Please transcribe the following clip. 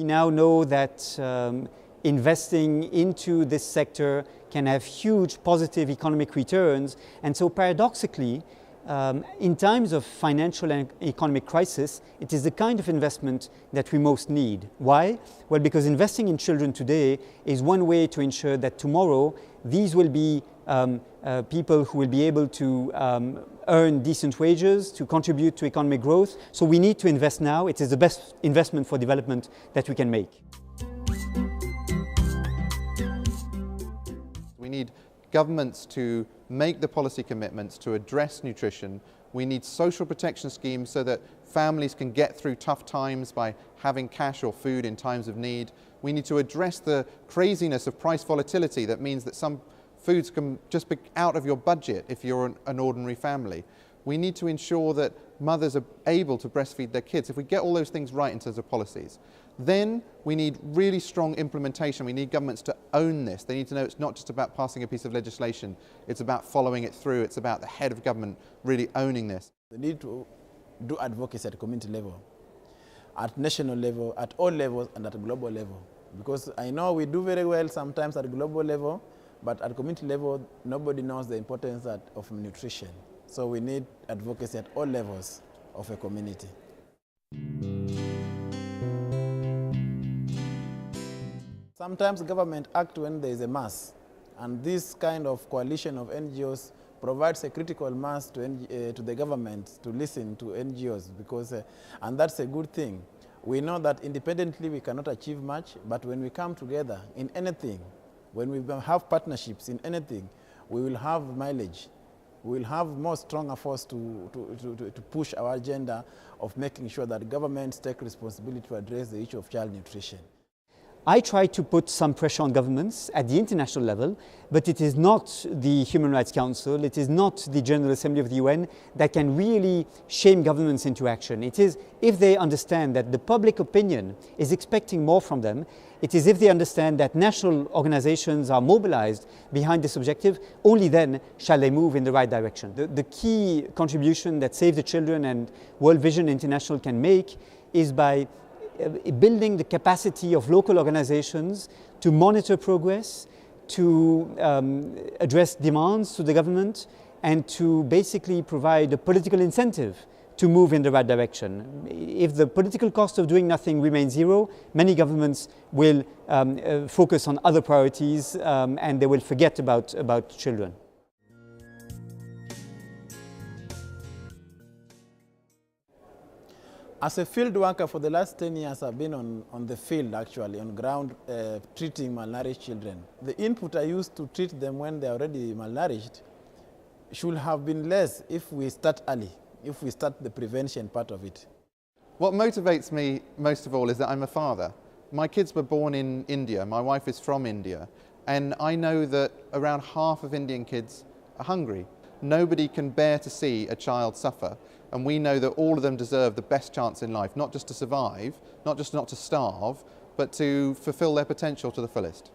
We now know that investing into this sector can have huge positive economic returns, and so paradoxically, in times of financial and economic crisis, it is the kind of investment that we most need. Why? Well, because investing in children today is one way to ensure that tomorrow these will be people who will be able to earn decent wages, to contribute to economic growth. So we need to invest now. It is the best investment for development that we can make. We need governments to make the policy commitments to address nutrition. We need social protection schemes so that families can get through tough times by having cash or food in times of need. We need to address the craziness of price volatility that means that some foods can just be out of your budget if you're an ordinary family. We need to ensure that mothers are able to breastfeed their kids. If we get all those things right in terms of policies, then we need really strong implementation. We need governments to own this. They need to know it's not just about passing a piece of legislation, it's about following it through, it's about the head of government really owning this. They need to do advocacy at community level, at national level, at all levels, and at a global level. Because I know we do very well sometimes at global level, but at community level, nobody knows the importance of nutrition. So we need advocacy at all levels of a community. Sometimes government act when there is a mass, and this kind of coalition of NGOs provides a critical mass to the government to listen to NGOs, because, and that's a good thing. We know that independently we cannot achieve much, but when we come together in anything, when we have partnerships in anything, we will have mileage. We will have more stronger force to push our agenda of making sure that governments take responsibility to address the issue of child nutrition. I try to put some pressure on governments at the international level, but it is not the Human Rights Council, it is not the General Assembly of the UN that can really shame governments into action. It is if they understand that the public opinion is expecting more from them, it is if they understand that national organizations are mobilized behind this objective, only then shall they move in the right direction. The key contribution that Save the Children and World Vision International can make is by building the capacity of local organizations to monitor progress, to address demands to the government, and to basically provide a political incentive to move in the right direction. If the political cost of doing nothing remains zero, many governments will focus on other priorities and they will forget about children. As a field worker for the last 10 years, I've been on the field actually, on ground, treating malnourished children. The input I used to treat them when they're already malnourished should have been less if we start early, if we start the prevention part of it. What motivates me most of all is that I'm a father. My kids were born in India, my wife is from India, and I know that around half of Indian kids are hungry. Nobody can bear to see a child suffer, and we know that all of them deserve the best chance in life, not just to survive, not just not to starve, but to fulfill their potential to the fullest.